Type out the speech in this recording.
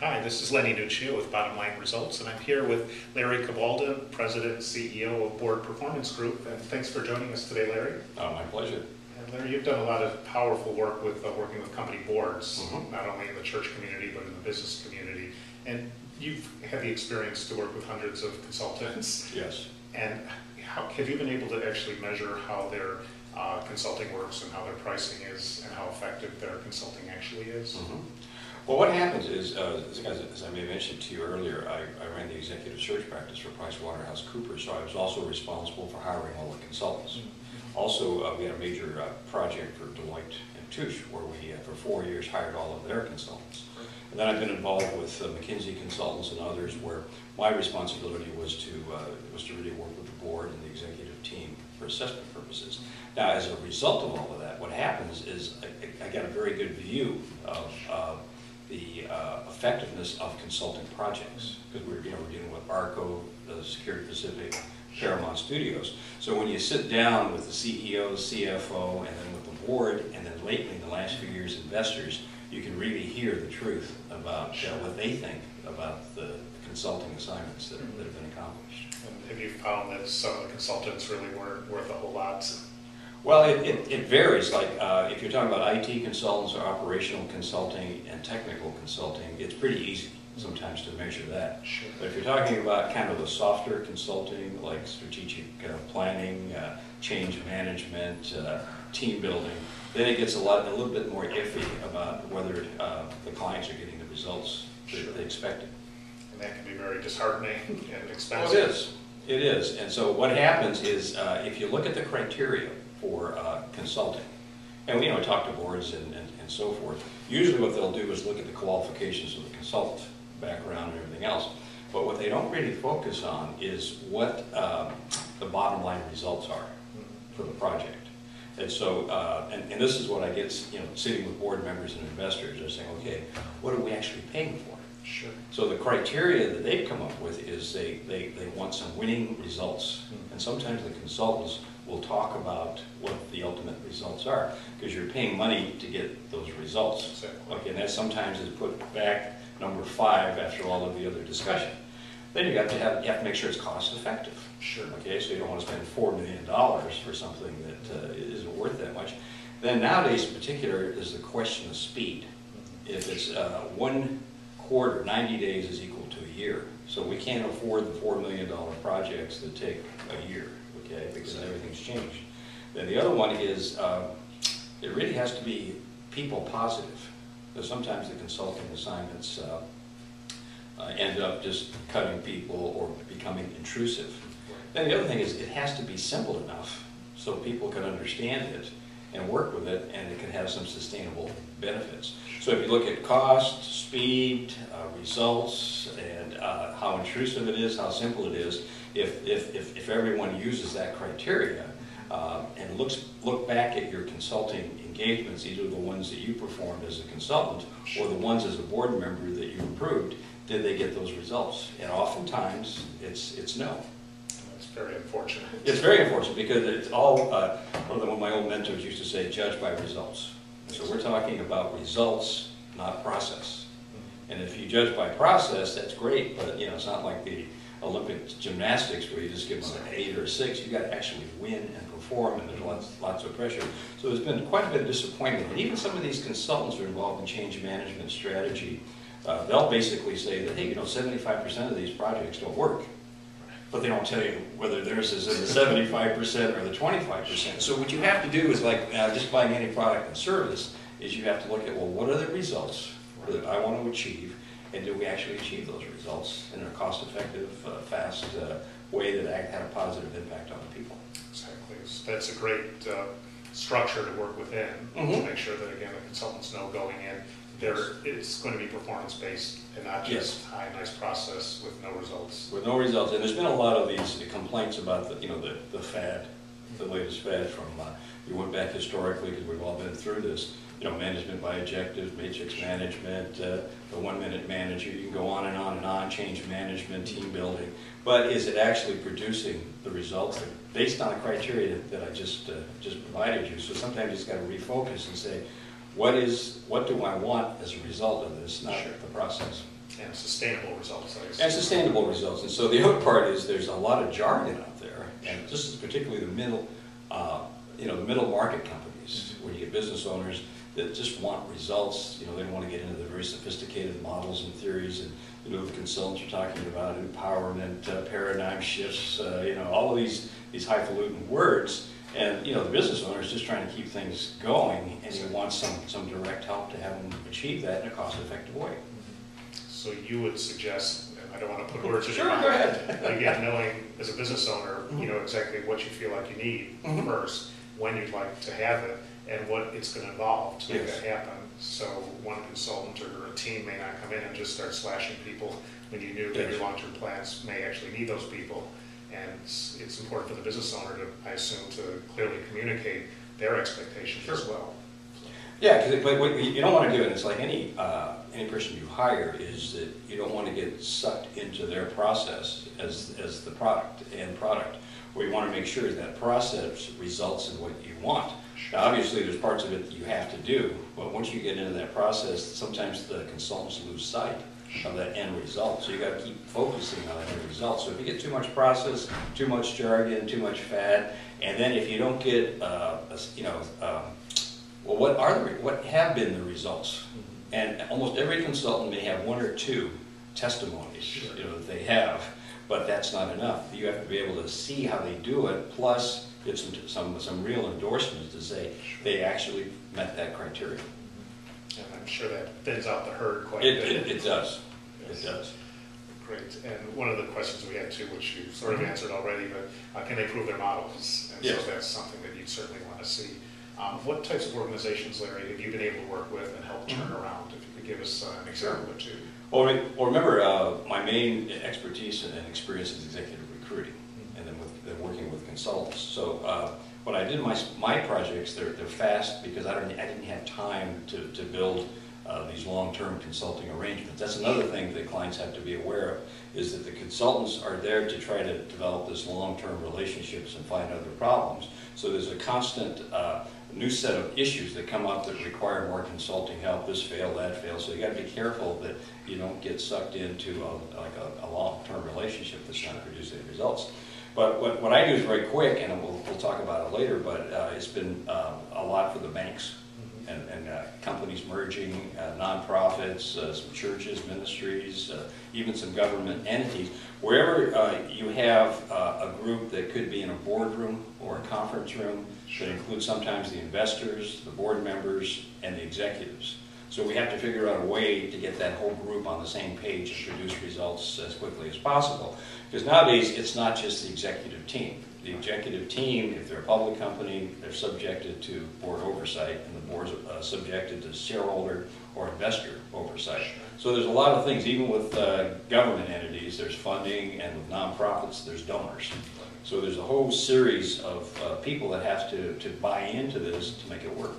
Hi, this is Lenny Nuccio with Bottom Line Results, and I'm here with Larry Cabaldon, President and CEO of Board Performance Group, and thanks for joining us today, Larry. Oh, my pleasure. And Larry, you've done a lot of powerful work with working with company boards, not only in the church community, but in the business community, and you've had the experience to work with hundreds of consultants. Yes. And have you been able to actually measure how their consulting works and how their pricing is and how effective their consulting actually is? Well, what happens is, as I may have mentioned to you earlier, I ran the executive search practice for PricewaterhouseCoopers, so I was also responsible for hiring all the consultants. Also, we had a major project for Deloitte and Touche, where we, for 4 years, hired all of their consultants. And then I've been involved with McKinsey consultants and others, where my responsibility was to really work with the board and the executive team for assessment purposes. Now, as a result of all of that, what happens is I got a very good view of the effectiveness of consulting projects, because we're dealing with ARCO, Security Pacific, Paramount Studios. So when you sit down with the CEO, CFO, and then with the board, and then lately in the last few years, investors, you can really hear the truth about what they think about the consulting assignments that have been accomplished. And have you found that some of the consultants really weren't worth a whole lot? Well, it varies. Like if you're talking about IT consultants or operational consulting and technical consulting, it's pretty easy sometimes to measure that. Sure. But if you're talking about kind of the softer consulting, like strategic planning, change management, team building, then it gets a little bit more iffy about whether the clients are getting the results that they expected. And that can be very disheartening and expensive. Well, it is. It is. And so what happens is if you look at the criteria for consulting, and we talk to boards and so forth, usually what they'll do is look at the qualifications of the consultant, background and everything else. But what they don't really focus on is what the bottom line results are for the project. And so, and this is what I get, sitting with board members and investors, they're saying, okay, what are we actually paying for? Sure. So the criteria that they've come up with is they want some winning results. And sometimes the consultants will talk about what the ultimate results are, because you're paying money to get those results. Exactly. Okay, and that sometimes is put back number 5 after all of the other discussion. Then you have to make sure it's cost effective. Sure. Okay, so you don't want to spend $4 million for something that isn't worth that much. Then nowadays in particular is the question of speed. If it's 1 quarter, 90 days is equal to a year. So we can't afford the $4 million projects that take a year, okay, because everything's changed. Then the other one is it really has to be people positive. Because sometimes the consulting assignments end up just cutting people or becoming intrusive. Then the other thing is it has to be simple enough so people can understand it and work with it, and it can have some sustainable benefits. So if you look at cost, speed, results, and how intrusive it is, how simple it is, if everyone uses that criteria and look back at your consulting engagements, either the ones that you performed as a consultant or the ones as a board member that you approved, did they get those results? And oftentimes it's no. It's very unfortunate. It's very unfortunate because it's all, one of my old mentors used to say, judge by results. So we're talking about results, not process. And if you judge by process, that's great, but it's not like the Olympic gymnastics where you just give them an 8 or a 6. You got to actually win and perform, and there's lots of pressure. So there's been quite a bit of disappointment. And even some of these consultants who are involved in change management strategy, they'll basically say that, hey, 75% of these projects don't work. But they don't tell you whether theirs is in the 75% or the 25%. So what you have to do is, like just buying any product and service, is you have to look at, well, what are the results that I want to achieve, and do we actually achieve those results in a cost-effective, fast way that had a positive impact on the people? Exactly. So that's a great structure to work within to make sure that, again, the consultants know going in it's going to be performance-based and not just high, nice process with no results. With no results. And there's been a lot of these complaints about the fad, the latest fad from, you went back historically, because we've all been through this, management by objectives, matrix management, the 1-minute manager, you can go on and on and on, change management, team building. But is it actually producing the results based on the criteria that I just provided you? So sometimes you just got to refocus and say, what do I want as a result of this, not the process. And sustainable results, I guess. And sustainable results. And so the other part is there's a lot of jargon out there, and this is particularly the middle, the middle market companies, where you get business owners that just want results. They don't want to get into the very sophisticated models and theories, and the consultants are talking about empowerment, paradigm shifts, all of these highfalutin words. And the business owner is just trying to keep things going, and he wants some direct help to have him achieve that in a cost-effective way. So you would suggest, and I don't want to put words in your Sure, mouth, go ahead. again, knowing as a business owner, you know exactly what you feel like you need first, when you'd like to have it, and what it's going to involve to make that happen. So one consultant or a team may not come in and just start slashing people when you knew that your long-term plans may actually need those people. And it's important for the business owner to, I assume, to clearly communicate their expectations as well. Yeah, but what you don't want to do, and it's like any person you hire, is that you don't want to get sucked into their process as the product. What you want to make sure is that process results in what you want. Now, obviously, there's parts of it that you have to do, but once you get into that process, sometimes the consultants lose sight of that end result. So you got to keep focusing on that end result. So if you get too much process, too much jargon, too much fad, and then if you don't get, what have been the results? And almost every consultant may have one or two testimonies, that they have, but that's not enough. You have to be able to see how they do it, plus get some real endorsements to say they actually met that criteria. And I'm sure that thins out the herd quite a bit. It does. Yes. It does. Great. And one of the questions we had too, which you sort of answered already, but can they prove their models? And so that's something that you'd certainly want to see. What types of organizations, Larry, have you been able to work with and help turn around? If you could give us an example or two. Well, remember, my main expertise and experience is executive recruiting, and then working with consultants. So when I did my projects, they're fast because I didn't have time to build these long-term consulting arrangements. That's another thing that clients have to be aware of, is that the consultants are there to try to develop this long-term relationships and find other problems. So there's a constant new set of issues that come up that require more consulting help. This failed, that failed. So you got to be careful that you don't get sucked into a long-term relationship that's not producing results. But what I do is very quick, and we'll talk about it later, but it's been a lot for the banks and companies merging, nonprofits, some churches, ministries, even some government entities. Wherever you have a group that could be in a boardroom or a conference room that includes sometimes the investors, the board members, and the executives. So we have to figure out a way to get that whole group on the same page and produce results as quickly as possible. Because nowadays, it's not just the executive team. The executive team, if they're a public company, they're subjected to board oversight, and the board's subjected to shareholder or investor oversight. So there's a lot of things, even with government entities, there's funding, and with nonprofits, there's donors. So there's a whole series of people that have to buy into this to make it work.